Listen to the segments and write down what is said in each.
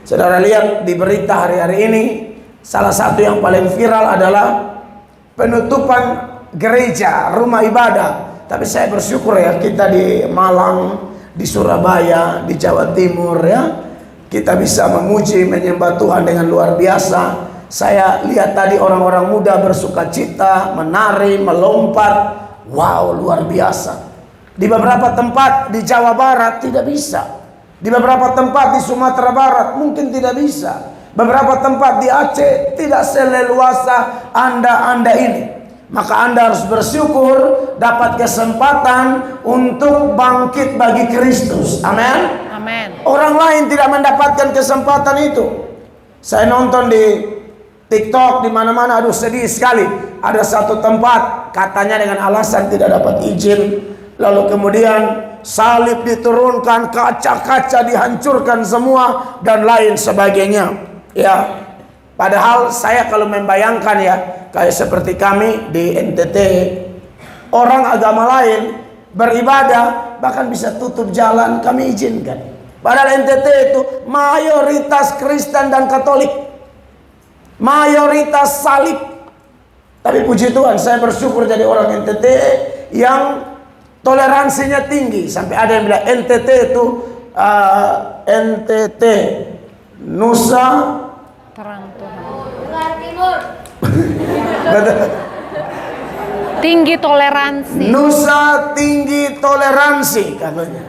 Saudara lihat di berita hari-hari ini, salah satu yang paling viral adalah penutupan gereja, rumah ibadah. Tapi saya bersyukur ya, kita di Malang, di Surabaya, di Jawa Timur ya, kita bisa memuji, menyembah Tuhan dengan luar biasa. Saya lihat tadi orang-orang muda bersukacita, menari, melompat. Wow, luar biasa. Di beberapa tempat di Jawa Barat tidak bisa. Di beberapa tempat di Sumatera Barat mungkin tidak bisa. Beberapa tempat di Aceh tidak seleluasa Anda ini. Maka Anda harus bersyukur dapat kesempatan untuk bangkit bagi Kristus. Amin. Amin. Orang lain tidak mendapatkan kesempatan itu. Saya nonton di TikTok di mana-mana, aduh sedih sekali. Ada satu tempat katanya dengan alasan tidak dapat izin, lalu kemudian salib diturunkan, kaca-kaca dihancurkan semua dan lain sebagainya. Ya, padahal saya kalau membayangkan ya, kayak seperti kami di NTT, orang agama lain beribadah bahkan bisa tutup jalan, kami izinkan. Padahal NTT itu mayoritas Kristen dan Katolik, mayoritas salib. Tapi puji Tuhan, saya bersyukur jadi orang NTT yang toleransinya tinggi. Sampai ada yang bilang NTT itu NTT Nusa Terang Tuhan. Timur. Tinggi toleransi. Nusa tinggi toleransi katanya.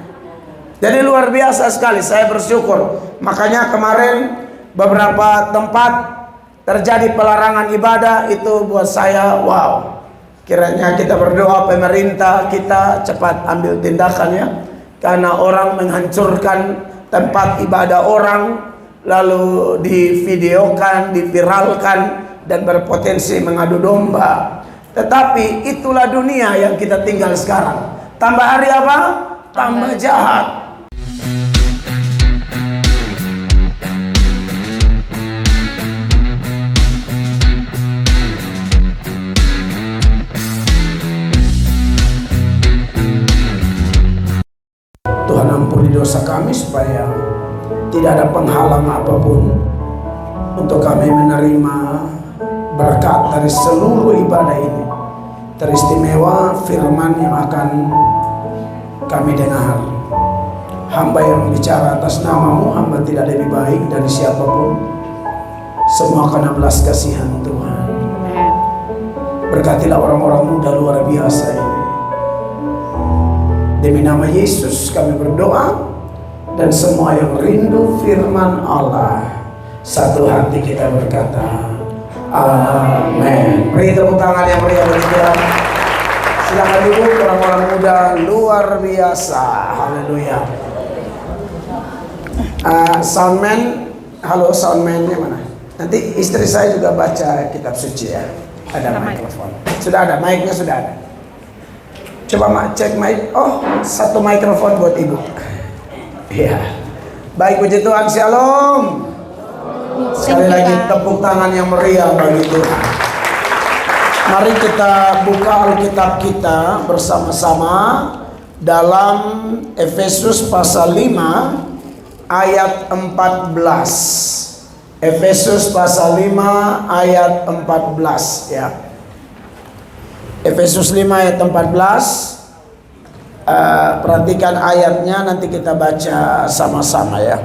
Jadi luar biasa sekali, saya bersyukur. Makanya kemarin beberapa tempat terjadi pelarangan ibadah, itu buat saya wow. Kiranya kita berdoa pemerintah kita cepat ambil tindakan ya, karena orang menghancurkan tempat ibadah orang lalu divideokan, diviralkan dan berpotensi mengadu domba. Tetapi itulah dunia yang kita tinggal sekarang. Tambah hari apa? Tambah jahat. Tuhan ampuni dosa kami supaya tidak ada penghalang apapun untuk kami menerima berkat dari seluruh ibadah ini. Teristimewa firman yang akan kami dengar. Hamba yang bicara atas namamu, hamba tidak lebih baik dari siapapun. Semua karena belas kasihan Tuhan. Berkatilah orang-orang muda luar biasa ini. Demi nama Yesus kami berdoa, dan semua yang rindu firman Allah satu hati kita berkata amin. Beri tepuk tangan yang meriah bagi Tuhan. Silakan duduk orang-orang muda luar biasa. Haleluya. Soundman, halo soundman-nya mana? Nanti istri saya juga baca kitab suci ya. Ada mikrofon. Sudah ada, mic-nya sudah ada. Coba cek mic. Oh, satu mikrofon buat ibu. Iya. Baik, puji Tuhan, shalom. Sekali lagi tepuk tangan yang meriah bagi Tuhan. Mari kita buka Alkitab kita bersama-sama dalam Efesus pasal 5 ayat 14. Efesus pasal 5 ayat 14 ya. Efesus 5 ayat 14. Perhatikan ayatnya, nanti kita baca sama-sama ya.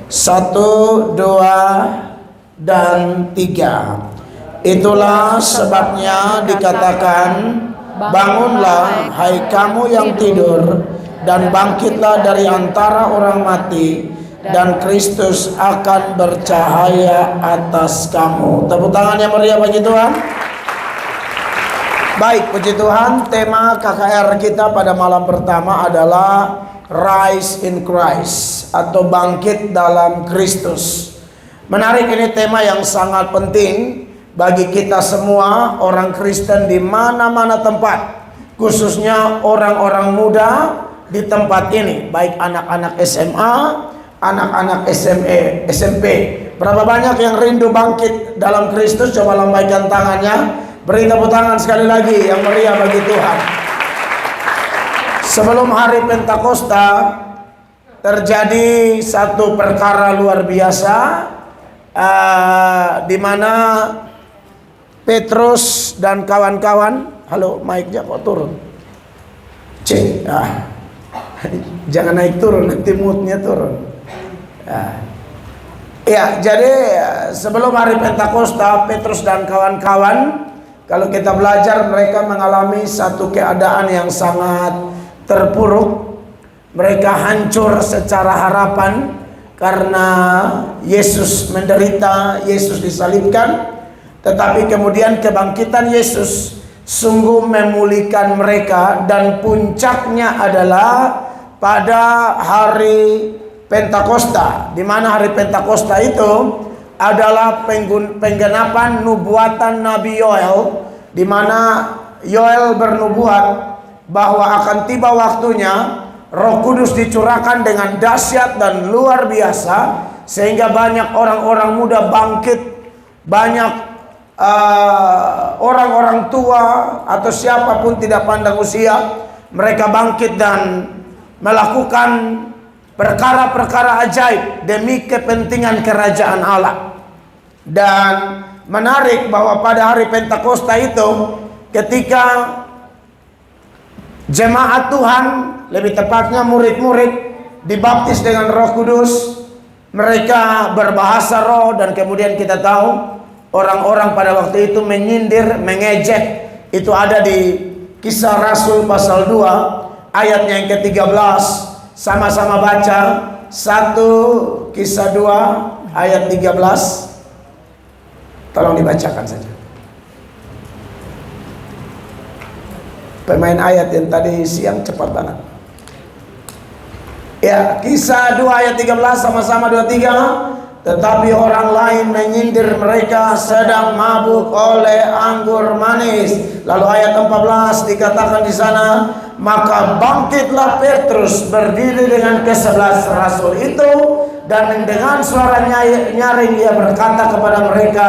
1, 2, dan 3. Itulah sebabnya dikatakan, bangunlah hai kamu yang tidur, dan bangkitlah dari antara orang mati, dan Kristus akan bercahaya atas kamu. Tepuk tangan yang meriah bagi Tuhan. Baik, puji Tuhan, tema KKR kita pada malam pertama adalah Rise in Christ atau bangkit dalam Kristus. Menarik, ini tema yang sangat penting bagi kita semua orang Kristen di mana-mana tempat, khususnya orang-orang muda di tempat ini, baik anak-anak SMA, anak-anak SMP. Berapa banyak yang rindu bangkit dalam Kristus? Coba lambaikan tangannya. Beri tepuk tangan sekali lagi yang meriah bagi Tuhan. Sebelum hari Pentakosta, terjadi satu perkara luar biasa, di mana Petrus dan kawan-kawan, halo mic-nya kok turun? Cek, jangan naik turun, nanti moodnya turun. Ya, jadi sebelum hari Pentakosta, Petrus dan kawan-kawan, kalau kita belajar, mereka mengalami satu keadaan yang sangat terpuruk. Mereka hancur secara harapan karena Yesus menderita, Yesus disalibkan. Tetapi kemudian kebangkitan Yesus sungguh memulihkan mereka, dan puncaknya adalah pada hari Pentakosta, di mana hari Pentakosta itu adalah penggenapan nubuatan Nabi Yoel, di mana Yoel bernubuat bahwa akan tiba waktunya Roh Kudus dicurahkan dengan dahsyat dan luar biasa, sehingga banyak orang-orang muda bangkit, banyak orang-orang tua atau siapapun tidak pandang usia, mereka bangkit dan melakukan perkara-perkara ajaib demi kepentingan kerajaan Allah. Dan menarik bahwa pada hari Pentakosta itu, ketika jemaat Tuhan, lebih tepatnya murid-murid, dibaptis dengan Roh Kudus, mereka berbahasa roh. Dan kemudian kita tahu orang-orang pada waktu itu menyindir, mengejek. Itu ada di Kisah Rasul pasal 2 ayatnya yang ke-13. Sama-sama baca 1 Kisah 2 ayat 13. Tolong dibacakan saja. Pemain ayat yang tadi siang cepat banget. Ya, Kisah 2 ayat 13, sama-sama 23. Tetapi orang lain menyindir mereka sedang mabuk oleh anggur manis. Lalu ayat 14 dikatakan di sana, maka bangkitlah Petrus berdiri dengan ke-11 rasul itu, dan dengan suara nyaring ia berkata kepada mereka,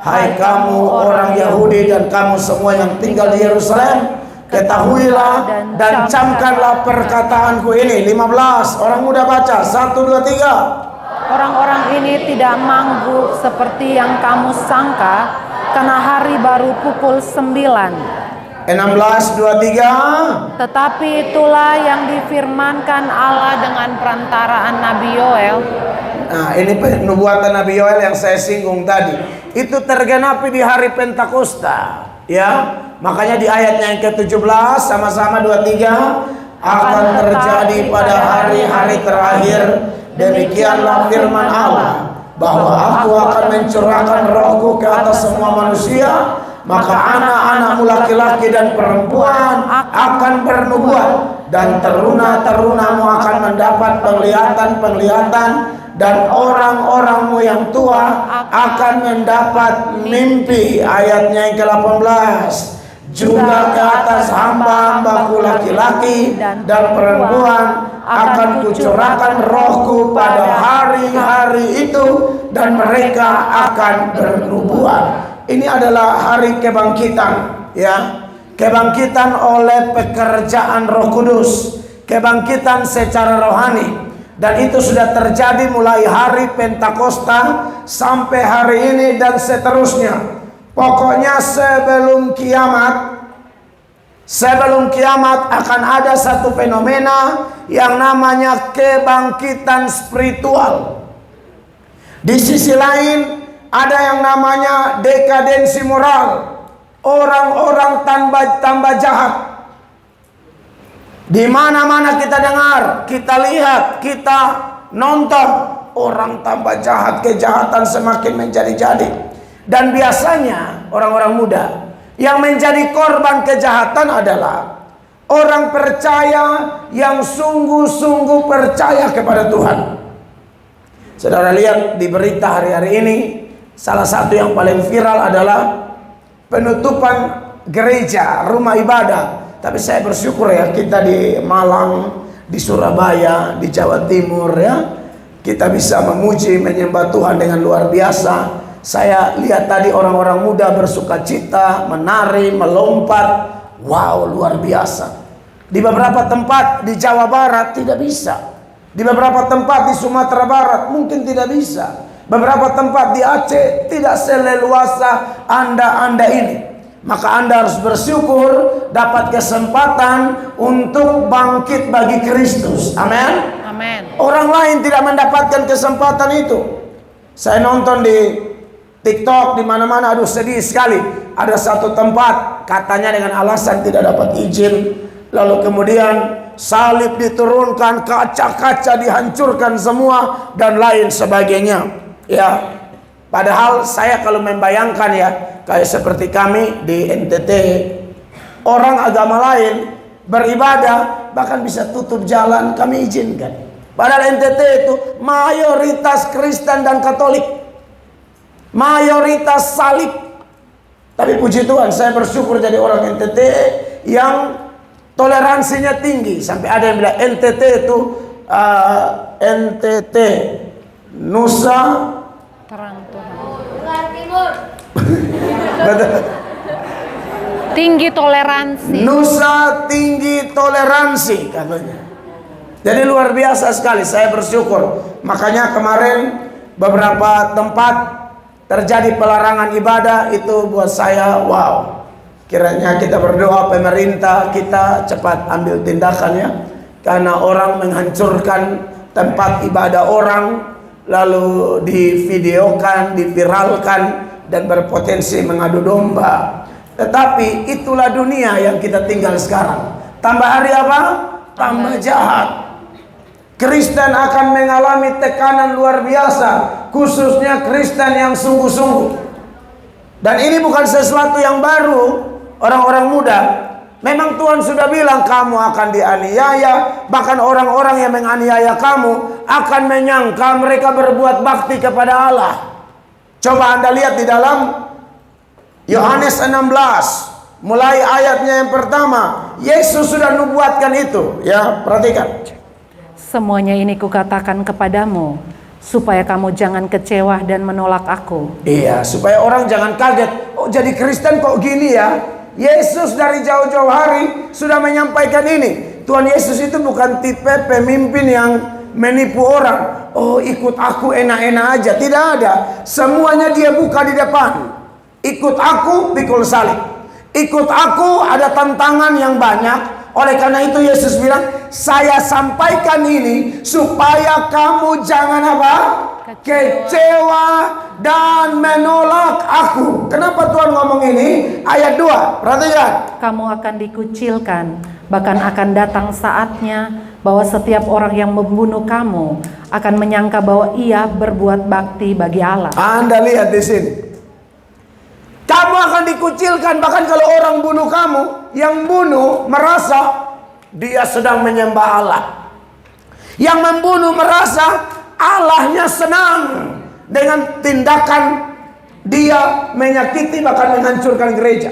hai kamu orang Yahudi dan kamu semua yang tinggal di Yerusalem, ketahuilah dan camkanlah perkataanku ini. 15, orang muda baca 1, 2, 3. Orang-orang ini tidak manggung seperti yang kamu sangka, karena hari baru pukul 9. 16, 23. Tetapi itulah yang difirmankan Allah dengan perantaraan Nabi Yoel. Nah, ini nubuatan Nabi Yoel yang saya singgung tadi. Itu tergenapi di hari Pentakosta, ya. Makanya di ayatnya yang ke-17, sama-sama 23, akan terjadi pada hari-hari terakhir, demikianlah firman Allah, bahwa aku akan mencurahkan rohku ke atas semua manusia, maka anak-anakmu laki-laki dan perempuan akan bernubuat, dan teruna-terunamu akan mendapat penglihatan-penglihatan, dan orang-orangmu yang tua akan mendapat mimpi. Ayatnya yang ke-18, juga ke atas hamba-hambaku laki-laki dan perempuan akan kucurahkan rohku pada hari-hari itu, dan mereka akan bernubuat. Ini adalah hari kebangkitan, ya. Kebangkitan oleh pekerjaan Roh Kudus, kebangkitan secara rohani. Dan itu sudah terjadi mulai hari Pentakosta sampai hari ini dan seterusnya. Pokoknya sebelum kiamat akan ada satu fenomena yang namanya kebangkitan spiritual. Di sisi lain ada yang namanya dekadensi moral. Orang-orang tambah jahat. Di mana-mana kita dengar, kita lihat, kita nonton, orang tambah jahat, kejahatan semakin menjadi-jadi. Dan biasanya orang-orang muda yang menjadi korban kejahatan adalah orang percaya yang sungguh-sungguh percaya kepada Tuhan. Saudara lihat di berita hari-hari ini, salah satu yang paling viral adalah penutupan gereja, rumah ibadah. Tapi saya bersyukur ya, kita di Malang, di Surabaya, di Jawa Timur, ya, kita bisa memuji, menyembah Tuhan dengan luar biasa. Saya lihat tadi orang-orang muda bersukacita, menari, melompat. Wow, luar biasa. Di beberapa tempat di Jawa Barat tidak bisa. Di beberapa tempat di Sumatera Barat mungkin tidak bisa. Beberapa tempat di Aceh tidak seleluasa Anda ini. Maka Anda harus bersyukur dapat kesempatan untuk bangkit bagi Kristus. Amin. Amin. Orang lain tidak mendapatkan kesempatan itu. Saya nonton di TikTok di mana-mana, aduh sedih sekali. Ada satu tempat katanya dengan alasan tidak dapat izin, lalu kemudian salib diturunkan, kaca-kaca dihancurkan semua dan lain sebagainya. Ya, padahal saya kalau membayangkan ya, kayak seperti kami di NTT, orang agama lain beribadah bahkan bisa tutup jalan, kami izinkan. Padahal NTT itu mayoritas Kristen dan Katolik, mayoritas salib. Tapi puji Tuhan, saya bersyukur jadi orang NTT yang toleransinya tinggi. Sampai ada yang bilang NTT itu NTT Nusa Terang Tuhan. Timur. Tinggi toleransi. Nusa tinggi toleransi katanya. Jadi luar biasa sekali, saya bersyukur. Makanya kemarin beberapa tempat terjadi pelarangan ibadah, itu buat saya wow. Kiranya kita berdoa pemerintah kita cepat ambil tindakan ya. Karena orang menghancurkan tempat ibadah orang, lalu divideokan, diviralkan, dan berpotensi mengadu domba. Tetapi itulah dunia yang kita tinggal sekarang. Tambah hari apa? Tambah jahat. Kristen akan mengalami tekanan luar biasa, khususnya Kristen yang sungguh-sungguh. Dan ini bukan sesuatu yang baru, orang-orang muda. Memang Tuhan sudah bilang kamu akan dianiaya. Bahkan orang-orang yang menganiaya kamu akan menyangka mereka berbuat bakti kepada Allah. Coba Anda lihat di dalam Yohanes 16, mulai ayatnya yang pertama. Yesus sudah nubuatkan itu. Ya, perhatikan. Semuanya ini kukatakan kepadamu, supaya kamu jangan kecewa dan menolak aku. Iya, supaya orang jangan kaget. Oh, jadi Kristen kok gini ya? Yesus dari jauh-jauh hari sudah menyampaikan ini. Tuhan Yesus itu bukan tipe pemimpin yang menipu orang. Oh, ikut aku enak-enak aja. Tidak ada. Semuanya dia buka di depan. Ikut aku, pikul salib. Ikut aku, ada tantangan yang banyak. Oleh karena itu Yesus bilang, saya sampaikan ini supaya kamu jangan apa? Kecewa dan menolak aku. Kenapa Tuhan ngomong ini? Ayat 2, perhatikan. Kamu akan dikucilkan, bahkan akan datang saatnya bahwa setiap orang yang membunuh kamu akan menyangka bahwa ia berbuat bakti bagi Allah. Anda lihat di sini. Kamu akan dikucilkan, bahkan kalau orang bunuh kamu, yang bunuh merasa dia sedang menyembah Allah. Yang membunuh merasa Allahnya senang dengan tindakan dia menyakiti bahkan menghancurkan gereja.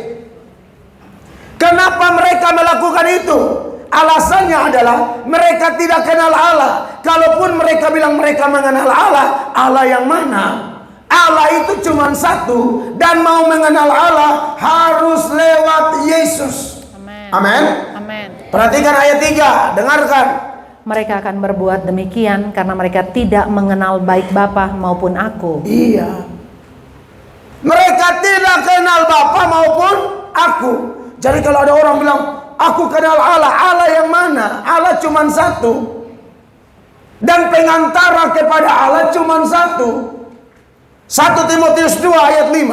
Kenapa mereka melakukan itu? Alasannya adalah mereka tidak kenal Allah. Kalaupun mereka bilang mereka mengenal Allah, Allah yang mana? Allah itu cuma satu, dan mau mengenal Allah harus lewat Yesus. Amin. Amin. Perhatikan ayat 3, dengarkan. Mereka akan berbuat demikian karena mereka tidak mengenal baik Bapa maupun aku. Iya. Mereka tidak kenal Bapa maupun aku. Jadi kalau ada orang bilang, aku kenal Allah, Allah yang mana? Allah cuma satu. Dan pengantara kepada Allah cuma satu. 1 Timotius 2 ayat 5.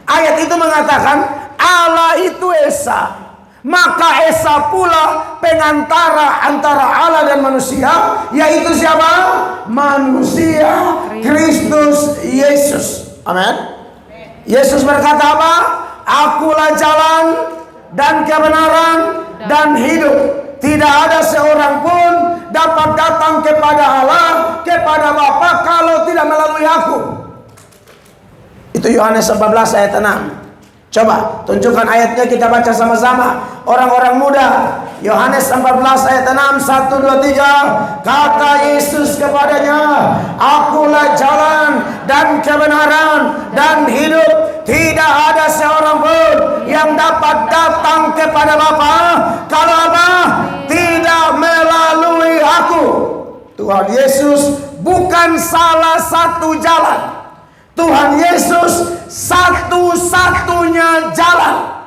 Ayat itu mengatakan Allah itu Esa, maka Esa pula pengantara antara Allah dan manusia, yaitu siapa? Manusia Kristus Yesus. Amin. Yesus berkata apa? Akulah jalan dan kebenaran dan hidup. Tidak ada seorang pun dapat datang kepada Allah, kepada Bapa kalau tidak melalui aku. Itu Yohanes 14 ayat 6. Coba tunjukkan ayatnya, kita baca sama-sama. Orang-orang muda, Yohanes 14 ayat 6, 1, 2, 3. Kata Yesus kepadanya, akulah jalan dan kebenaran dan hidup. Tidak ada seorang pun yang dapat datang kepada Bapa kalau apa? Tidak melalui aku. Tuhan Yesus bukan salah satu jalan. Tuhan Yesus satu-satunya jalan.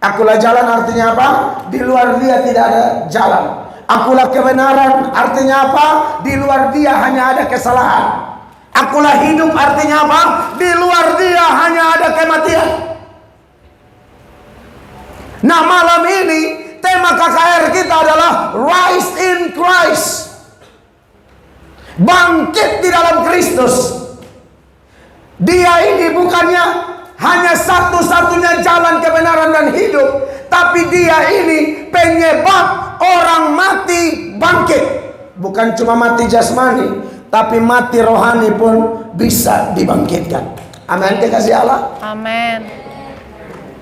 Akulah jalan artinya apa? Di luar Dia tidak ada jalan. Akulah kebenaran artinya apa? Di luar Dia hanya ada kesalahan. Akulah hidup artinya apa? Di luar Dia hanya ada kematian. Nah, malam ini tema KKR kita adalah Rise in Christ. Bangkit di dalam Kristus. Dia ini bukannya hanya satu-satunya jalan kebenaran dan hidup, tapi Dia ini penyebab orang mati bangkit. Bukan cuma mati jasmani, tapi mati rohani pun bisa dibangkitkan. Amin, kekasih Allah. Amin.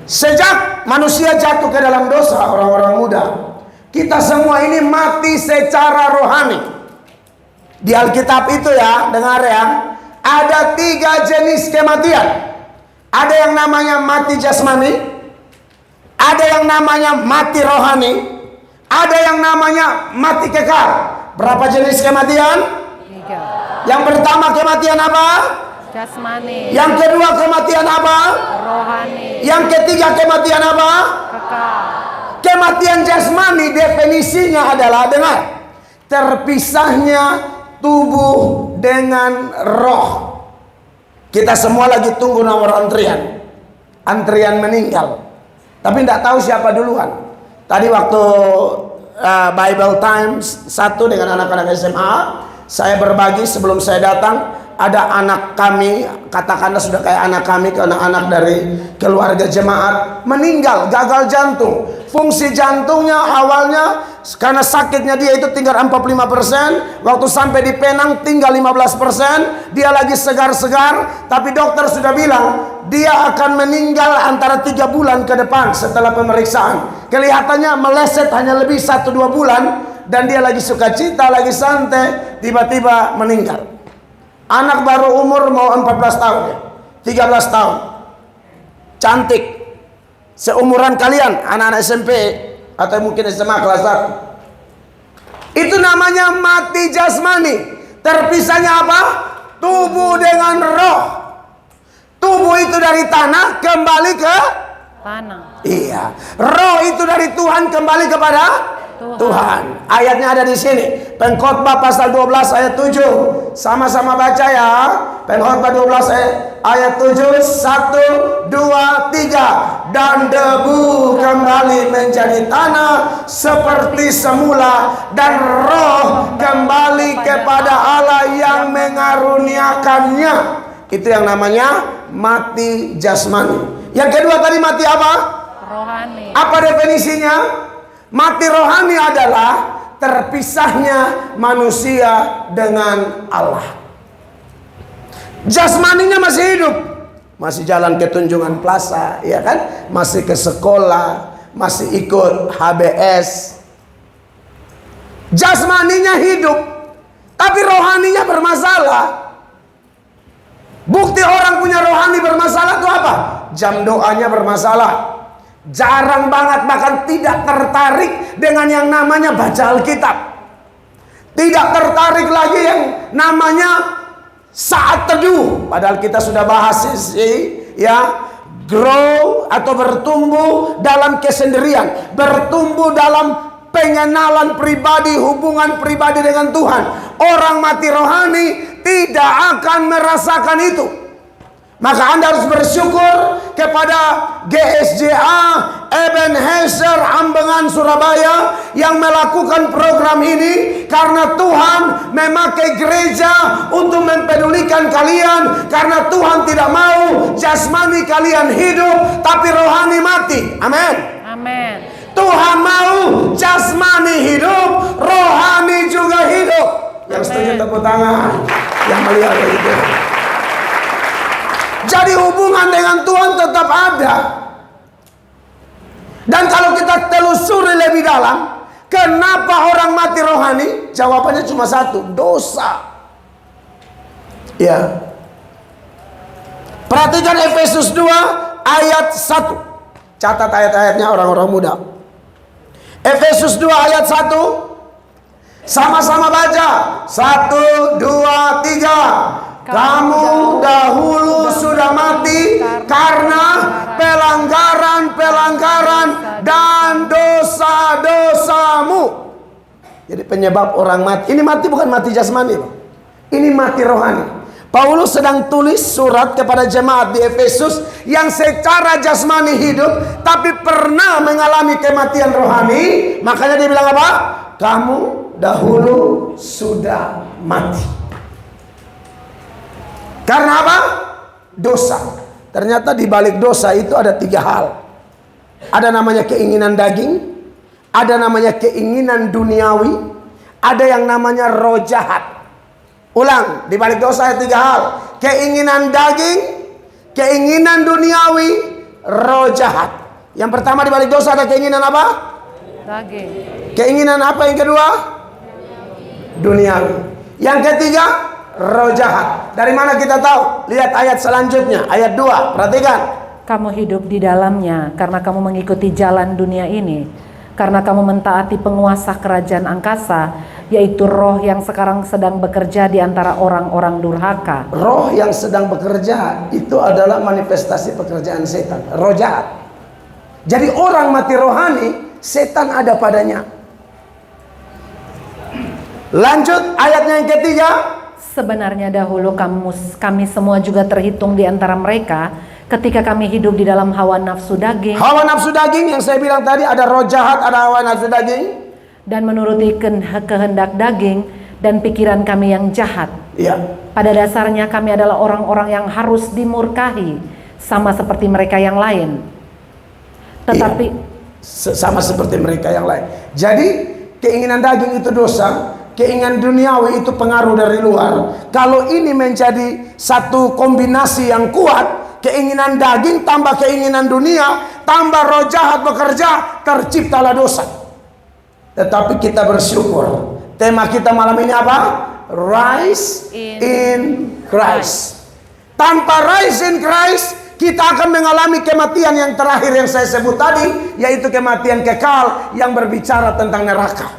Sejak manusia jatuh ke dalam dosa, orang-orang muda, kita semua ini mati secara rohani. Di Alkitab itu ya, dengar ya, ada 3 jenis kematian. Ada yang namanya mati jasmani, ada yang namanya mati rohani, ada yang namanya mati kekal. Berapa jenis kematian? 3. Yang pertama kematian apa? Jasmani. Yang kedua kematian apa? Rohani. Yang ketiga kematian apa? Kekal. Kematian jasmani definisinya adalah, dengar, terpisahnya tubuh dengan roh. Kita semua lagi tunggu nomor antrian meninggal, tapi tidak tahu siapa duluan. Tadi waktu Bible Times 1 dengan anak-anak SMA, saya berbagi sebelum saya datang. Ada anak kami, katakanlah sudah kayak anak kami, karena anak dari keluarga jemaat, meninggal gagal jantung. Fungsi jantungnya awalnya karena sakitnya dia itu tinggal 45%. Waktu sampai di Penang tinggal 15%. Dia lagi segar-segar, tapi dokter sudah bilang dia akan meninggal antara 3 bulan ke depan setelah pemeriksaan. Kelihatannya meleset hanya lebih 1-2 bulan, dan dia lagi sukacita, lagi santai, tiba-tiba meninggal. Anak baru umur mau 14 tahun ya, 13 tahun, cantik, seumuran kalian, anak-anak SMP atau mungkin SMA kelas 1. Itu namanya mati jasmani. Terpisahnya apa? Tubuh dengan roh. Tubuh itu dari tanah kembali ke Tanah. iya. Roh itu dari Tuhan kembali kepada Tuhan. Ayatnya ada di sini. Pengkhotbah pasal 12 ayat 7. Sama-sama baca ya. Pengkhotbah 12 ayat 7. 1, 2, 3. Dan debu kembali menjadi tanah seperti semula, dan roh kembali kepada Allah yang mengaruniakannya. Itu yang namanya mati jasmani. Yang kedua tadi mati apa? Rohani. Apa definisinya? Mati rohani adalah terpisahnya manusia dengan Allah. Jasmaninya masih hidup, masih jalan ke Tunjungan Plaza, ya kan? Masih ke sekolah, masih ikut HBS. Jasmaninya hidup, tapi rohaninya bermasalah. Bukti orang punya rohani bermasalah itu apa? Jam doanya bermasalah. Jarang banget, bahkan tidak tertarik dengan yang namanya baca Alkitab. Tidak tertarik lagi yang namanya saat teduh. Padahal kita sudah bahas ya, grow atau bertumbuh dalam kesendirian, bertumbuh dalam pengenalan pribadi, hubungan pribadi dengan Tuhan. Orang mati rohani tidak akan merasakan itu. Maka Anda harus bersyukur kepada GSJA Ebenezer Ambengan Surabaya yang melakukan program ini, karena Tuhan memakai gereja untuk mempedulikan kalian, karena Tuhan tidak mau jasmani kalian hidup tapi rohani mati. Amin. Amin. Tuhan mau jasmani hidup, rohani juga hidup. Yang setuju tepuk tangan, yang melihat itu. Jadi hubungan dengan Tuhan tetap ada. Dan kalau kita telusuri lebih dalam, kenapa orang mati rohani? Jawabannya cuma satu, dosa. Ya. Perhatikan Efesus 2 ayat 1. Catat ayat-ayatnya orang-orang muda. Efesus 2 ayat 1. Sama-sama baca. 1, 2, 3. Kamu dahulu sudah mati karena pelanggaran-pelanggaran dan dosa-dosamu. Jadi penyebab orang mati, ini mati bukan mati jasmani, ini mati rohani. Paulus sedang tulis surat kepada jemaat di Efesus yang secara jasmani hidup tapi pernah mengalami kematian rohani. Makanya dia bilang apa? Kamu dahulu sudah mati. Karena apa? Dosa. Ternyata di balik dosa itu ada 3 hal. Ada namanya keinginan daging, ada namanya keinginan duniawi, ada yang namanya roh jahat. Ulang, di balik dosa ada 3 hal. Keinginan daging, keinginan duniawi, roh jahat. Yang pertama di balik dosa ada keinginan apa? Daging. Keinginan apa yang kedua? Duniawi. Yang ketiga, roh jahat. Dari mana kita tahu? Lihat ayat selanjutnya, ayat 2. Perhatikan. Kamu hidup di dalamnya karena kamu mengikuti jalan dunia ini. Karena kamu mentaati penguasa kerajaan angkasa, yaitu roh yang sekarang sedang bekerja di antara orang-orang durhaka. Roh yang sedang bekerja itu adalah manifestasi pekerjaan setan, roh jahat. Jadi orang mati rohani, setan ada padanya. Lanjut ayatnya yang ketiga. Sebenarnya dahulu kami semua juga terhitung di antara mereka ketika kami hidup di dalam hawa nafsu daging. Hawa nafsu daging yang saya bilang tadi, ada roh jahat, ada hawa nafsu daging. Dan menuruti kehendak daging dan pikiran kami yang jahat. Iya. Pada dasarnya kami adalah orang-orang yang harus dimurkahi, sama seperti mereka yang lain. Tetapi sama seperti mereka yang lain. Jadi keinginan daging itu dosa, keinginan duniawi itu pengaruh dari luar. Kalau ini menjadi satu kombinasi yang kuat, keinginan daging tambah keinginan dunia, tambah roh jahat bekerja, terciptalah dosa. Tetapi kita bersyukur. Tema kita malam ini apa? Rise in Christ. Tanpa rise in Christ, kita akan mengalami kematian yang terakhir yang saya sebut tadi, yaitu kematian kekal yang berbicara tentang neraka.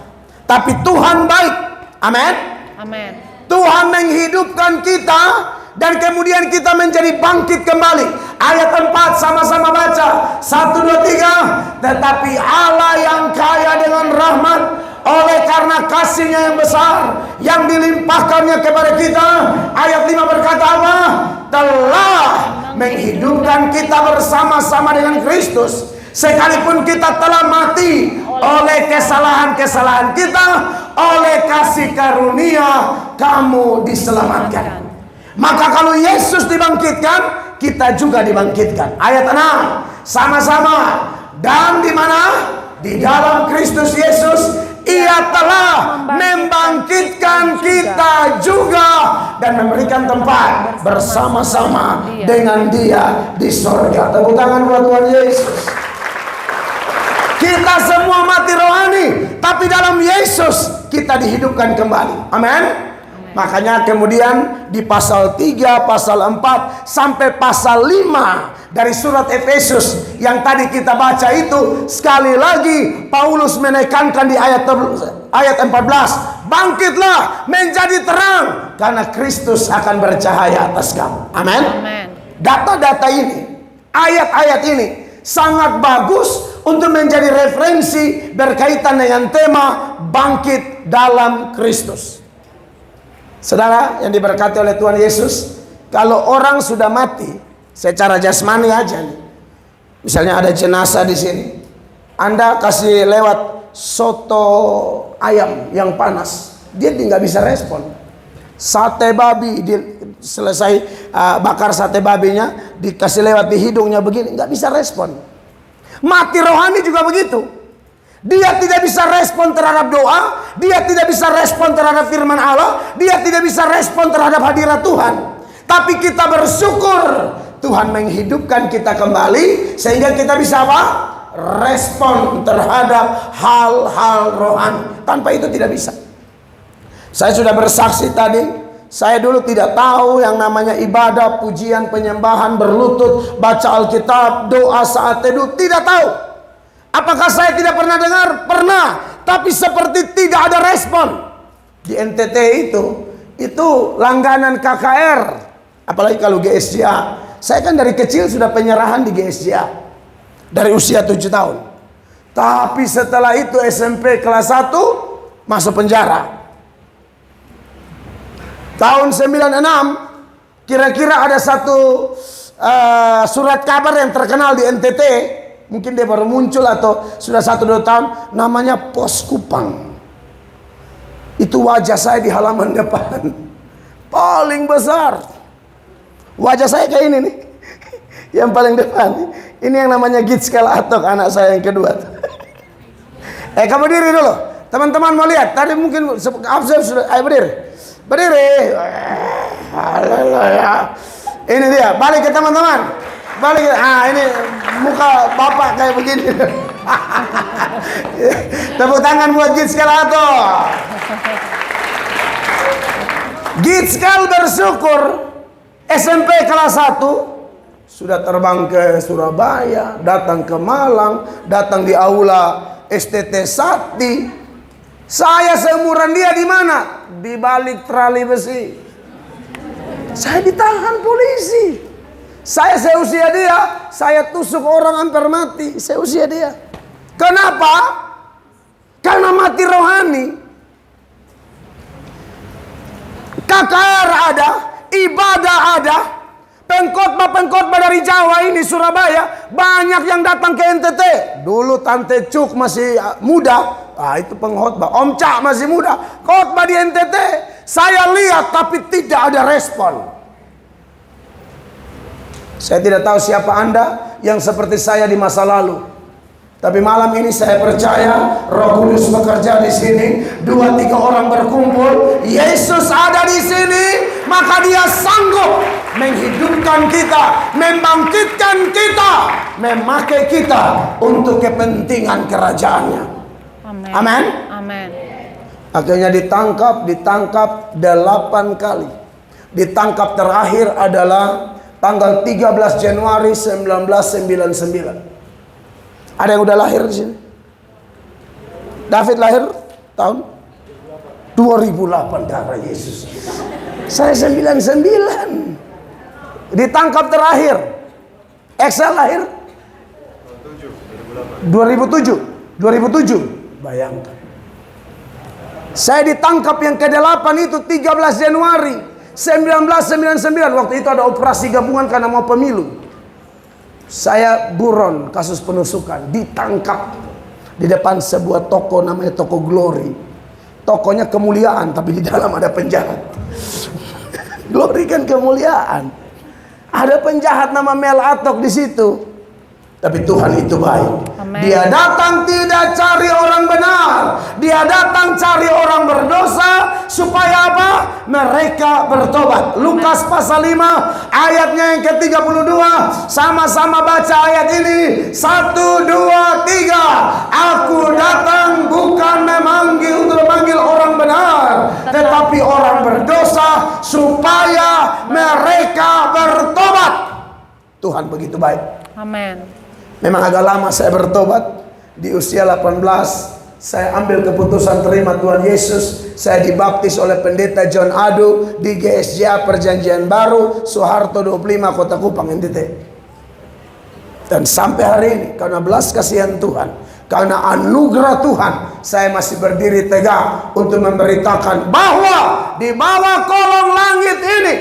Tapi Tuhan baik. Amin. Amin. Tuhan menghidupkan kita dan kemudian kita menjadi bangkit kembali. Ayat 4 sama-sama baca. 1, 2, 3. Tetapi Allah yang kaya dengan rahmat, oleh karena kasih-Nya yang besar yang dilimpahkannya kepada kita, ayat 5 berkata apa? Telah menghidupkan kita bersama-sama dengan Kristus, sekalipun kita telah mati oleh kesalahan-kesalahan kita, oleh kasih karunia kamu diselamatkan. Maka kalau Yesus dibangkitkan, kita juga dibangkitkan. Ayat 6 sama-sama. Dan di mana? Di dalam Kristus Yesus Ia telah membangkitkan kita juga dan memberikan tempat bersama-sama dengan Dia di sorga. Tepuk tangan buat Tuhan Yesus. Kita semua mati rohani, tapi dalam Yesus kita dihidupkan kembali. Amin. Makanya kemudian di pasal 3, pasal 4 sampai pasal 5 dari surat Efesus yang tadi kita baca itu, sekali lagi Paulus menekankan di ayat 14, bangkitlah menjadi terang karena Kristus akan bercahaya atas kamu. Amin. Data-data ini, ayat-ayat ini sangat bagus untuk menjadi referensi berkaitan dengan tema bangkit dalam Kristus. Saudara yang diberkati oleh Tuhan Yesus, kalau orang sudah mati secara jasmani aja nih, misalnya ada jenazah di sini, Anda kasih lewat soto ayam yang panas, dia nggak bisa respon. Sate babi, dia selesai bakar sate babinya, dikasih lewat di hidungnya begini, nggak bisa respon. Mati rohani juga begitu. Dia tidak bisa respon terhadap doa, dia tidak bisa respon terhadap firman Allah, dia tidak bisa respon terhadap hadirat Tuhan. Tapi kita bersyukur Tuhan menghidupkan kita kembali sehingga kita bisa apa? Respon terhadap hal-hal rohani. Tanpa itu tidak bisa. Saya sudah bersaksi tadi, saya dulu tidak tahu yang namanya ibadah, pujian, penyembahan, berlutut, baca Alkitab, doa saat teduh, tidak tahu. Apakah saya tidak pernah dengar? Pernah. Tapi seperti tidak ada respon. di NTT itu langganan KKR, apalagi kalau GSJA. Saya kan dari kecil sudah penyerahan di GSJA dari usia 7 tahun. Tapi setelah itu SMP kelas 1 masuk penjara. Tahun 96 kira-kira ada satu surat kabar yang terkenal di NTT. Mungkin dia baru muncul atau sudah 1-2 tahun, namanya Pos Kupang. Itu wajah saya di halaman depan, paling besar. Wajah saya kayak ini nih, yang paling depan. Ini yang namanya Gitskal Atok, anak saya yang kedua. Kamu berdiri dulu. Teman-teman mau lihat. Tadi mungkin absen sudah. Ayo berdiri. Berdiri. Haleluya. Ini dia. Balik ke teman-teman. Balik. Ini muka bapak kayak begini. Tepuk tangan buat Gitskal Atok. Gitskal bersyukur SMP kelas 1 sudah terbang ke Surabaya, datang ke Malang, datang di aula STT Sakti. Saya seumuran dia di mana? Di balik trali besi. Saya ditahan polisi. Saya seusia dia, saya tusuk orang hampir mati seusia dia. Kenapa? Karena mati rohani. KKR ada, ibadah ada. Pengkhotbah dari Jawa ini, Surabaya, banyak yang datang ke NTT. Dulu Tante Cuk masih muda, itu pengkhotbah. Om Cak masih muda, khotbah di NTT. Saya lihat tapi tidak ada respon. Saya tidak tahu siapa Anda yang seperti saya di masa lalu. Tapi malam ini saya percaya Roh Kudus bekerja di sini. 2-3 orang berkumpul, Yesus ada di sini, maka Dia sanggup menghidupkan kita, membangkitkan kita, memakai kita untuk kepentingan kerajaannya. Amin. Amin. Amin. Akhirnya ditangkap 8 kali. Ditangkap terakhir adalah tanggal 13 Januari 1999. Ada yang udah lahir di sini? David lahir tahun 2008, darah Yesus. Saya 99. Ditangkap terakhir. Excel lahir 2007. Bayangkan. Saya ditangkap yang ke-8 itu 13 Januari 1999. Waktu itu ada operasi gabungan karena mau pemilu. Saya buron kasus penusukan, ditangkap di depan sebuah toko namanya Toko Glory. Tokonya kemuliaan, tapi di dalam ada penjahat. Glory kan kemuliaan. Ada penjahat nama Mel Atok di situ. Tapi Tuhan itu baik. Amen. Dia datang tidak cari orang benar. Dia datang cari orang berdosa. Supaya apa? Mereka bertobat. Lukas pasal 5 ayatnya yang ke-32. Sama-sama baca ayat ini. 1, 2, 3. Aku datang bukan untuk memanggil orang benar, tetapi orang berdosa supaya mereka bertobat. Tuhan begitu baik. Amin. Memang agak lama saya bertobat. Di usia 18 saya ambil keputusan terima Tuhan Yesus. Saya dibaptis oleh pendeta John Adu di GSJA Perjanjian Baru, Soeharto 25, Kota Kupang, NTT. Dan sampai hari ini karena belas kasihan Tuhan, karena anugerah Tuhan, saya masih berdiri tegak untuk memberitakan bahwa di bawah kolong langit ini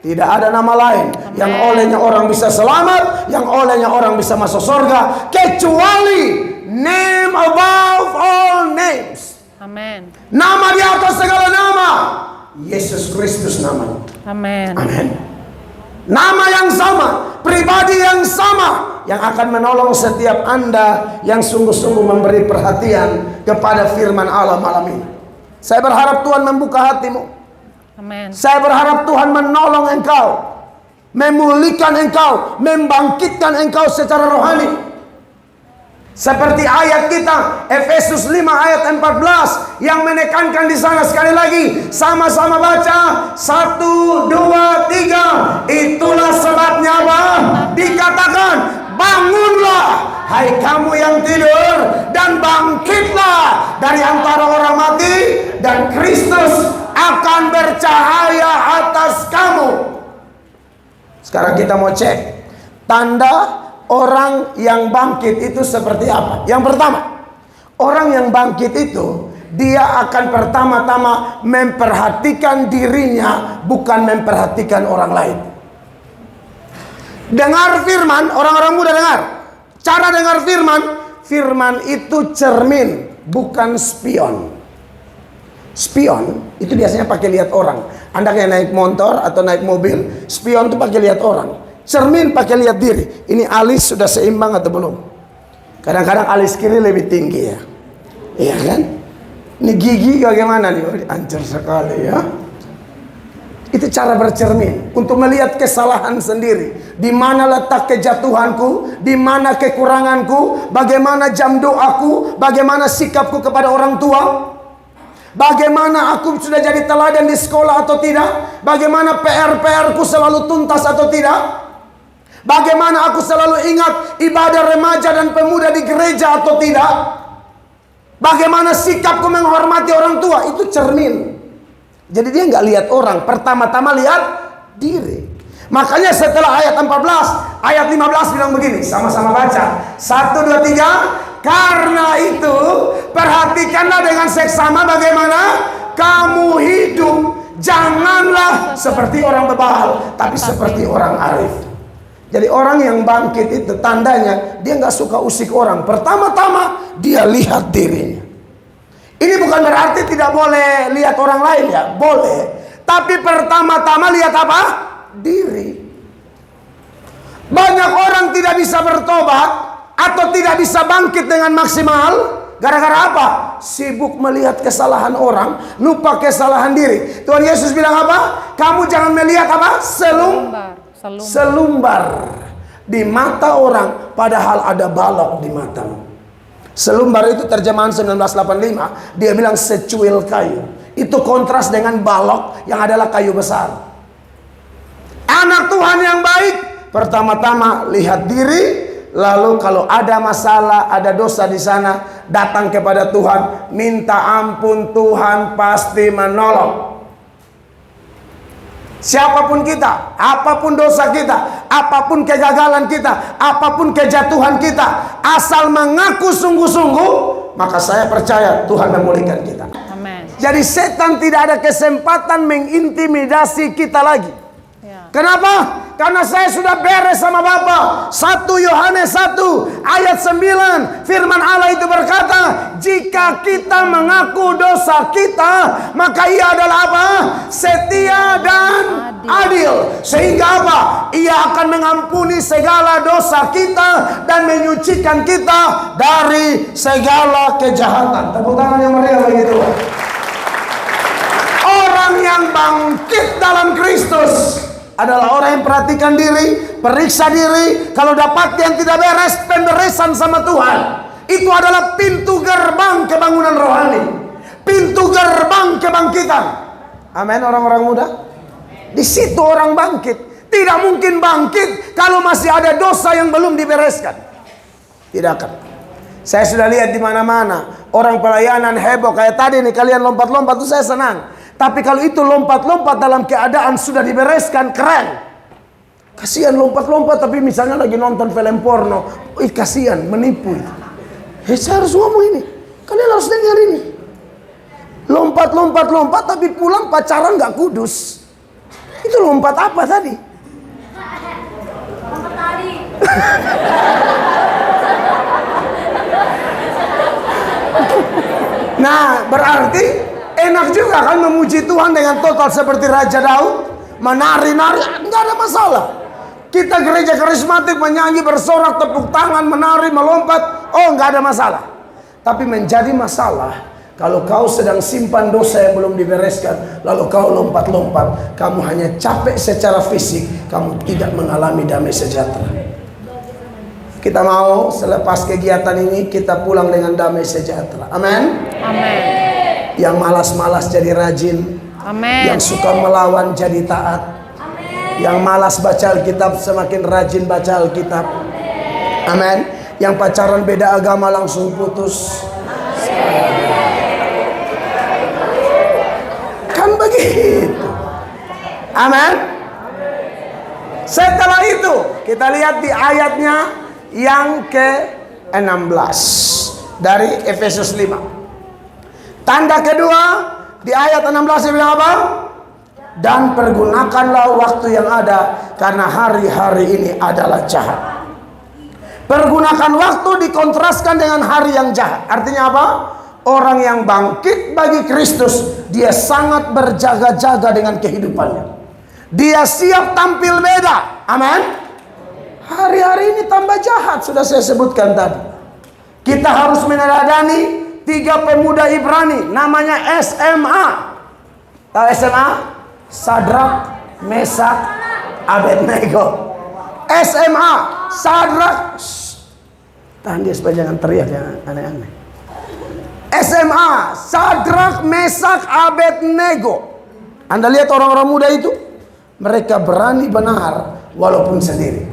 tidak ada nama lain yang olehnya orang bisa selamat, yang olehnya orang bisa masuk surga, kecuali name above all names. Amin. Nama di atas segala nama, Yesus Kristus namanya. Amin. Amin. Nama yang sama, pribadi yang sama, yang akan menolong setiap Anda yang sungguh-sungguh memberi perhatian kepada firman Allah malam ini. Saya berharap Tuhan membuka hatimu. Amen. Saya berharap Tuhan menolong engkau, memulihkan engkau, membangkitkan engkau secara rohani. Seperti ayat kita Efesus 5 ayat 14 yang menekankan di sana, sekali lagi sama-sama baca 1, 2, 3. Itulah sebabnya apa? Dikatakan bangunlah hai kamu yang tidur, dan bangkitlah dari antara orang mati, dan Kristus akan bercahaya atas kamu. Sekarang kita mau cek tanda orang yang bangkit itu seperti apa. Yang pertama, orang yang bangkit itu dia akan pertama-tama memperhatikan dirinya, bukan memperhatikan orang lain. Dengar firman, orang-orang muda dengar. Cara dengar firman, firman itu cermin, bukan spion. Spion itu biasanya pakai lihat orang. Anda kayak naik motor atau naik mobil, spion itu pakai lihat orang. Cermin pakai lihat diri. Ini alis sudah seimbang atau belum? Kadang-kadang alis kiri lebih tinggi ya. Iya kan? Ini gigi bagaimana nih? Oh, hancur sekali ya. Itu cara bercermin untuk melihat kesalahan sendiri. Di mana letak kejatuhanku, di mana kekuranganku, bagaimana jam doaku, bagaimana sikapku kepada orang tua, bagaimana aku sudah jadi teladan di sekolah atau tidak, bagaimana PR-ku selalu tuntas atau tidak, bagaimana aku selalu ingat ibadah remaja dan pemuda di gereja atau tidak, bagaimana sikapku menghormati orang tua. Itu cermin. Jadi dia nggak lihat orang, pertama-tama lihat diri. Makanya setelah ayat 14, ayat 15 bilang begini, sama-sama baca. 1, 2, 3. Karena itu perhatikanlah dengan seksama bagaimana kamu hidup. Janganlah seperti orang bebal, tapi seperti orang arif. Jadi orang yang bangkit itu tandanya dia nggak suka usik orang. Pertama-tama dia lihat dirinya. Ini bukan berarti tidak boleh lihat orang lain ya, boleh. Tapi pertama-tama lihat apa? Diri. Banyak orang tidak bisa bertobat atau tidak bisa bangkit dengan maksimal gara-gara apa? Sibuk melihat kesalahan orang, lupa kesalahan diri. Tuhan Yesus bilang apa? Kamu jangan melihat apa? Selumbar di mata orang, padahal ada balok di matamu. Selumbar itu terjemahan 1985. Dia bilang secuil kayu. Itu kontras dengan balok yang adalah kayu besar. Anak Tuhan yang baik pertama-tama lihat diri. Lalu kalau ada masalah, ada dosa di sana, datang kepada Tuhan, minta ampun. Tuhan pasti menolong. Siapapun kita, apapun dosa kita, apapun kegagalan kita, apapun kejatuhan kita, asal mengaku sungguh-sungguh, maka saya percaya Tuhan memulihkan kita. Amen. Jadi setan tidak ada kesempatan mengintimidasi kita lagi. Ya. Kenapa? Karena saya sudah beres sama Bapa. 1 Yohanes 1 ayat 9, firman Allah itu berkata, jika kita mengaku dosa kita, maka Ia adalah apa? Setia dan adil. Sehingga apa? Ia akan mengampuni segala dosa kita dan menyucikan kita dari segala kejahatan. Tepuk tangan yang meriah bagi Tuhan. Orang yang bangkit dalam Kristus adalah orang yang perhatikan diri, periksa diri. Kalau dapat yang tidak beres, pemberesan sama Tuhan. Itu adalah pintu gerbang kebangunan rohani, pintu gerbang kebangkitan. Amin, orang-orang muda. Di situ orang bangkit. Tidak mungkin bangkit kalau masih ada dosa yang belum dibereskan. Tidak akan. Saya sudah lihat di mana-mana orang pelayanan heboh kayak tadi nih, kalian lompat-lompat itu saya senang. Tapi kalau itu lompat-lompat dalam keadaan sudah dibereskan, keren. Kasihan lompat-lompat tapi misalnya lagi nonton film porno. Kasihan, menipu. Saya harus ngomong ini. Kalian harus dengar ini. Lompat-lompat tapi pulang pacaran gak kudus. Itu lompat apa tadi? Lompat tadi. Nah, berarti enak juga kan memuji Tuhan dengan total seperti Raja Daud, menari-nari, nggak ada masalah. Kita gereja karismatik menyanyi, bersorak, tepuk tangan, menari, melompat, oh nggak ada masalah. Tapi menjadi masalah kalau kau sedang simpan dosa yang belum dibereskan, lalu kau lompat-lompat, kamu hanya capek secara fisik, kamu tidak mengalami damai sejahtera. Kita mau selepas kegiatan ini kita pulang dengan damai sejahtera. Amin. Amin. Yang malas-malas jadi rajin. Amin. Yang suka melawan jadi taat. Amin. Yang malas baca Alkitab semakin rajin baca Alkitab. Amin. Yang pacaran beda agama langsung putus. Kan begitu. Amin. Setelah itu kita lihat di ayatnya yang ke-16 dari Efesus 5. Tanda kedua di ayat 16 dia bilang apa? Dan pergunakanlah waktu yang ada, karena hari-hari ini adalah jahat. Pergunakan waktu dikontraskan dengan hari yang jahat. Artinya apa? Orang yang bangkit bagi Kristus, dia sangat berjaga-jaga dengan kehidupannya. Dia siap tampil beda. Amin. Hari-hari ini tambah jahat, sudah saya sebutkan tadi. Kita harus meneladani 3 pemuda Ibrani, namanya SMA. Tahu SMA? Sadrak, Mesak, Abednego. SMA, Sadrak. Tahan dia supaya jangan teriak, jangan aneh-aneh. SMA, Sadrak, Mesak, Abednego. Anda lihat orang-orang muda itu, mereka berani benar walaupun sendiri.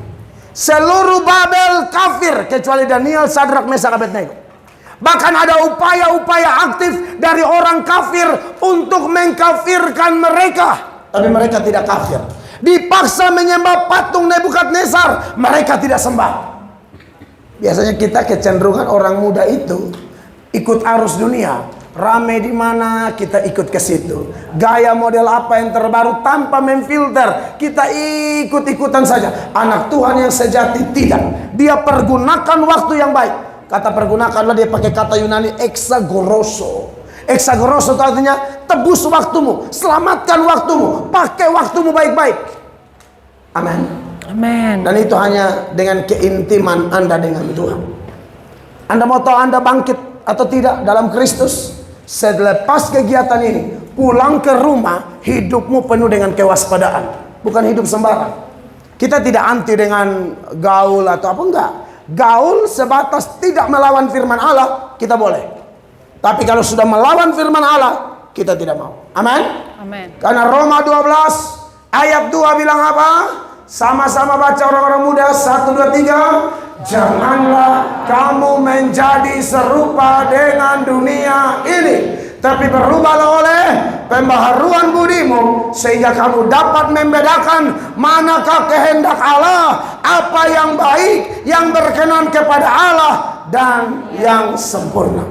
Seluruh Babel kafir kecuali Daniel, Sadrak, Mesak, Abednego. Bahkan ada upaya-upaya aktif dari orang kafir untuk mengkafirkan mereka, tapi mereka tidak kafir. Dipaksa menyembah patung Nebukadnezar, mereka tidak sembah. Biasanya kita kecenderungan orang muda itu ikut arus dunia, rame di mana kita ikut ke situ. Gaya model apa yang terbaru tanpa memfilter, kita ikut-ikutan saja. Anak Tuhan yang sejati tidak. Dia pergunakan waktu yang baik. Kata pergunakanlah dia pakai kata Yunani exagoroso. Exagoroso itu artinya tebus waktumu, selamatkan waktumu, pakai waktumu baik-baik. Amin. Amin. Dan itu hanya dengan keintiman Anda dengan Tuhan. Anda mau tahu Anda bangkit atau tidak dalam Kristus? Selepas kegiatan ini, pulang ke rumah, hidupmu penuh dengan kewaspadaan. Bukan hidup sembarang. Kita tidak anti dengan gaul atau apa, enggak. Gaul sebatas tidak melawan firman Allah, kita boleh. Tapi kalau sudah melawan firman Allah, kita tidak mau. Amin. Amin. Karena Roma 12 ayat 2 bilang apa? Sama-sama baca orang-orang muda. 1, 2, 3. Janganlah kamu menjadi serupa dengan dunia ini, tapi berubahlah oleh pembaharuan budimu, sehingga kamu dapat membedakan manakah kehendak Allah, apa yang baik, yang berkenan kepada Allah, dan yang sempurna.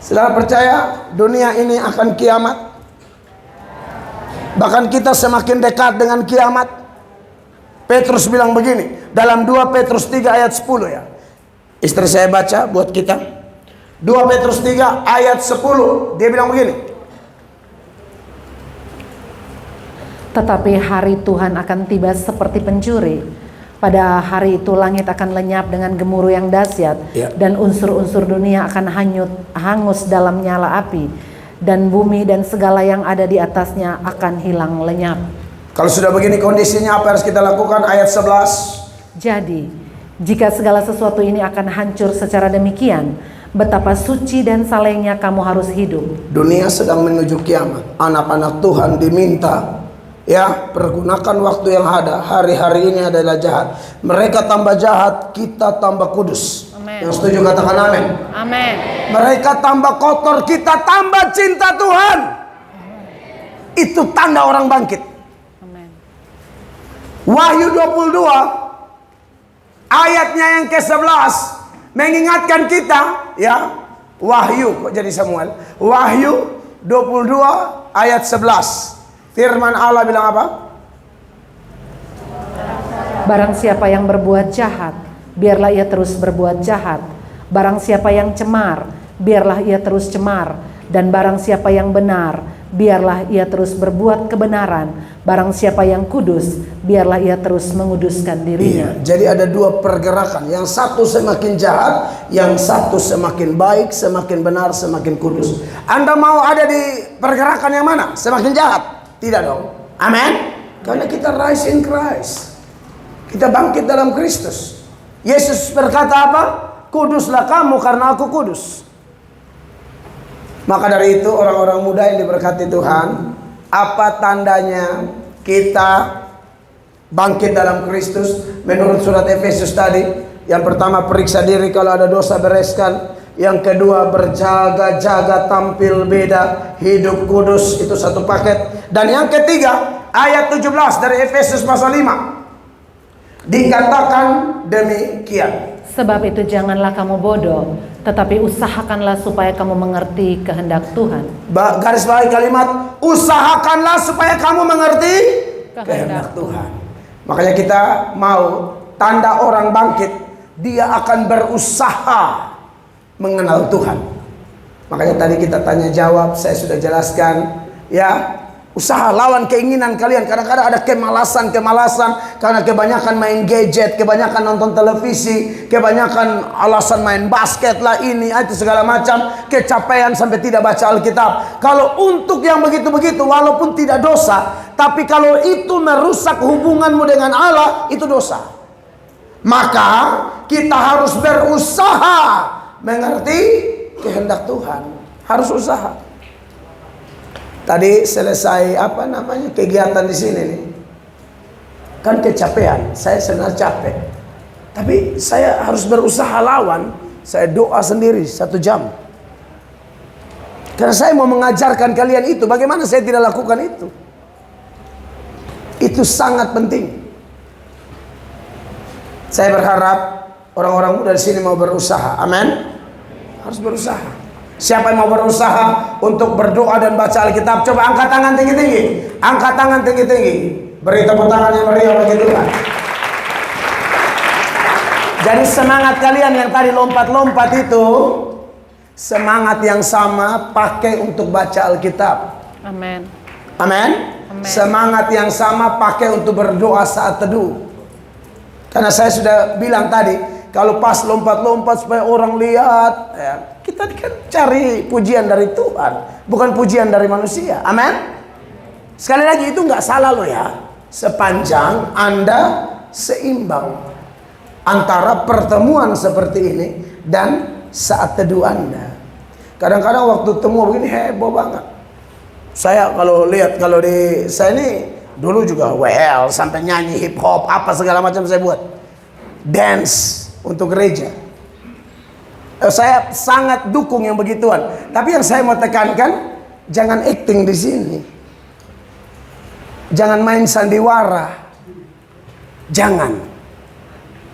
Saudara percaya dunia ini akan kiamat? Bahkan kita semakin dekat dengan kiamat. Petrus bilang begini dalam 2 Petrus 3 ayat 10 ya. Istri saya baca buat kita. 2 Petrus 3 ayat 10. Dia bilang begini. Tetapi hari Tuhan akan tiba seperti pencuri. Pada hari itu langit akan lenyap dengan gemuruh yang dahsyat, dan unsur-unsur dunia akan hangus dalam nyala api, dan bumi dan segala yang ada di atasnya akan hilang lenyap. Kalau sudah begini kondisinya, apa harus kita lakukan? Ayat 11. Jadi, jika segala sesuatu ini akan hancur secara demikian, betapa suci dan salehnya kamu harus hidup. Dunia sedang menuju kiamat. Anak-anak Tuhan diminta, ya, pergunakan waktu yang ada. Hari-hari ini adalah jahat. Mereka tambah jahat, kita tambah kudus. Amen. Yang setuju katakan amin. Amin. Mereka tambah kotor, kita tambah cinta Tuhan. Itu tanda orang bangkit. Wahyu 22 ayatnya yang ke-11 mengingatkan kita, ya. Wahyu kok jadi Samuel. Wahyu 22 ayat 11. Firman Allah bilang apa? Barang siapa yang berbuat jahat, biarlah ia terus berbuat jahat. Barang siapa yang cemar, biarlah ia terus cemar. Dan barang siapa yang benar, biarlah ia terus berbuat kebenaran. Barang siapa yang kudus, biarlah ia terus menguduskan dirinya. Iya, jadi ada 2 pergerakan. Yang satu semakin jahat, yang satu semakin baik, semakin benar, semakin kudus. Anda mau ada di pergerakan yang mana? Semakin jahat? Tidak dong. Amin. Karena kita rise in Christ. Kita bangkit dalam Kristus. Yesus berkata apa? Kuduslah kamu karena aku kudus. Maka dari itu orang-orang muda yang diberkati Tuhan, apa tandanya kita bangkit dalam Kristus? Menurut surat Efesus tadi, Yang pertama, periksa diri, kalau ada dosa bereskan. Yang kedua, berjaga-jaga, tampil beda, hidup kudus, itu satu paket. Dan yang ketiga, ayat 17 dari Efesus pasal 5 dikatakan demikian. Sebab itu janganlah kamu bodoh, tetapi usahakanlah supaya kamu mengerti kehendak Tuhan. Garis bawahi kalimat, usahakanlah supaya kamu mengerti kehendak Tuhan. Makanya kita mau tanda orang bangkit, dia akan berusaha mengenal Tuhan. Makanya tadi kita tanya jawab, saya sudah jelaskan ya. Usaha lawan keinginan kalian. Kadang-kadang ada kemalasan karena kebanyakan main gadget, kebanyakan nonton televisi, kebanyakan alasan main basket lah, ini itu segala macam, kecapean sampai tidak baca Alkitab. Kalau untuk yang begitu-begitu, walaupun tidak dosa, tapi kalau itu merusak hubunganmu dengan Allah, itu dosa. Maka kita harus berusaha mengerti kehendak Tuhan. Harus usaha. Tadi selesai kegiatan di sini nih. Kan kecapean, saya senang capek. Tapi saya harus berusaha lawan. Saya doa sendiri 1 jam. Karena saya mau mengajarkan kalian itu. Bagaimana saya tidak lakukan itu? Itu sangat penting. Saya berharap orang-orang muda di sini mau berusaha. Amin. Harus berusaha. Siapa yang mau berusaha untuk berdoa dan baca Alkitab? Coba angkat tangan tinggi-tinggi. Angkat tangan tinggi-tinggi. Beri tepuk tangan yang meriah bagi Tuhan. Jadi semangat kalian yang tadi lompat-lompat itu, semangat yang sama pakai untuk baca Alkitab. Amin. Amin. Semangat yang sama pakai untuk berdoa saat teduh. Karena saya sudah bilang tadi, kalau pas lompat-lompat supaya orang lihat, ya, kita kan cari pujian dari Tuhan, bukan pujian dari manusia. Amin. Sekali lagi, itu nggak salah loh ya, sepanjang Anda seimbang antara pertemuan seperti ini dan saat teduh Anda. Kadang-kadang waktu temu begini heboh banget. Saya kalau lihat, kalau di saya ini dulu juga sampai nyanyi hip hop apa segala macam saya buat, dance untuk gereja. Saya sangat dukung yang begituan. Tapi yang saya mau tekankan, jangan acting di sini, jangan main sandiwara, jangan.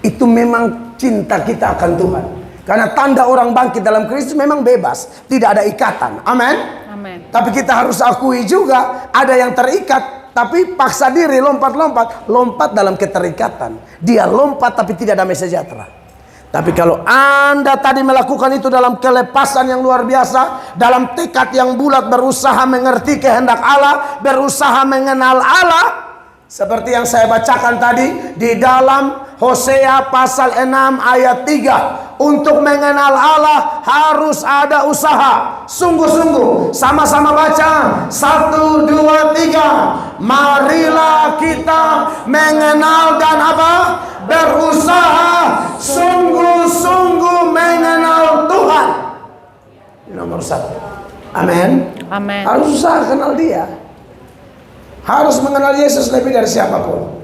Itu memang cinta kita akan Tuhan. Karena tanda orang bangkit dalam Kristus memang bebas, tidak ada ikatan. Amin. Amin. Tapi kita harus akui juga ada yang terikat, tapi paksa diri lompat dalam keterikatan. Dia lompat tapi tidak damai sejahtera. Tapi kalau Anda tadi melakukan itu dalam kelepasan yang luar biasa, dalam tekad yang bulat, berusaha mengerti kehendak Allah, berusaha mengenal Allah, seperti yang saya bacakan tadi di dalam Hosea pasal 6 ayat 3. Untuk mengenal Allah harus ada usaha. Sungguh-sungguh. Sama-sama baca. 1, 2, 3. Marilah kita mengenal dan apa? Berusaha sungguh-sungguh mengenal Tuhan. Ini nomor 1. Amin. Amin. Harus usaha kenal Dia. Harus mengenal Yesus lebih dari siapapun.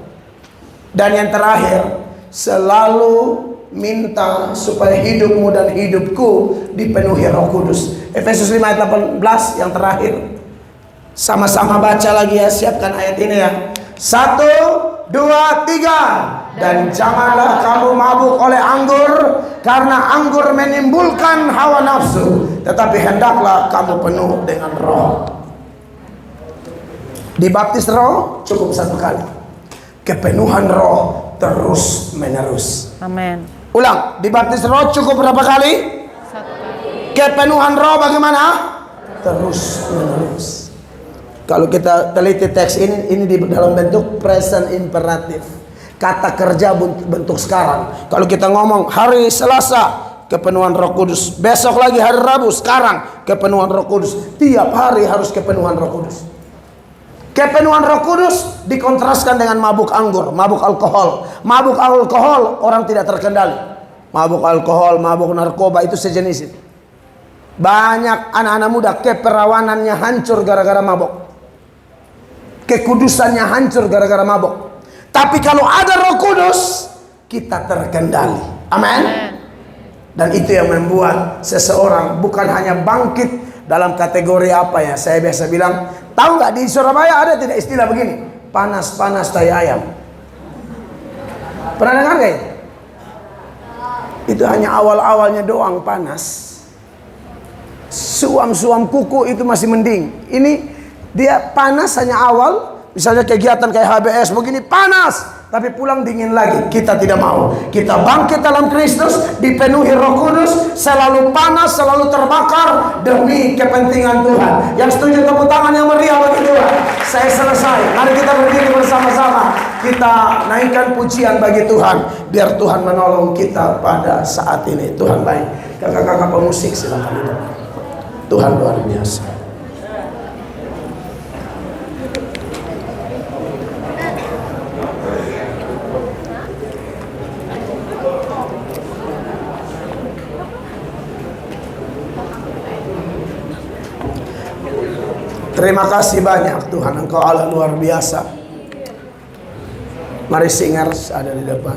Dan yang terakhir, selalu minta supaya hidupmu dan hidupku dipenuhi Roh Kudus. Efesus 5 ayat 18 yang terakhir. Sama-sama baca lagi ya, siapkan ayat ini ya. 1, 2, 3. Dan janganlah kamu mabuk oleh anggur, karena anggur menimbulkan hawa nafsu, tetapi hendaklah kamu penuh dengan Roh. Dibaptis Roh cukup 1 kali. Kepenuhan Roh terus menerus. Amin. Ulang, dibaptis Roh cukup berapa kali? 1 kali. Kepenuhan Roh bagaimana? Terus menerus. Kalau kita teliti teks ini di dalam bentuk present imperatif. Kata kerja bentuk sekarang. Kalau kita ngomong hari Selasa, kepenuhan Roh Kudus. Besok lagi hari Rabu, sekarang kepenuhan Roh Kudus. Tiap hari harus kepenuhan Roh Kudus. Kepenuhan Roh Kudus dikontraskan dengan mabuk anggur, mabuk alkohol. Mabuk alkohol orang tidak terkendali. Mabuk alkohol, mabuk narkoba itu sejenis itu. Banyak anak-anak muda keperawanannya hancur gara-gara mabuk. Kekudusannya hancur gara-gara mabuk. Tapi kalau ada Roh Kudus, kita terkendali. Amin. Dan itu yang membuat seseorang bukan hanya bangkit dalam kategori apa ya, saya biasa bilang, tahu nggak di Surabaya ada tidak istilah begini, panas-panas tai ayam. Pernah dengar nggak? Itu hanya awal-awalnya doang panas. Suam-suam kuku itu masih mending. Ini dia panas hanya awal. Misalnya kegiatan kayak HBS begini panas, tapi pulang dingin lagi. Kita tidak mau. Kita bangkit dalam Kristus, dipenuhi Roh Kudus, selalu panas, selalu terbakar demi kepentingan Tuhan. Yang setuju tepuk tangan yang meriah bagi Tuhan. Saya selesai. Mari kita berdiri bersama-sama. Kita naikkan pujian bagi Tuhan, biar Tuhan menolong kita pada saat ini. Tuhan baik. Kakak-kakak pemusik silakan hidup. Tuhan luar biasa. Terima kasih banyak Tuhan, Engkau Allah luar biasa. Mari singers ada di depan.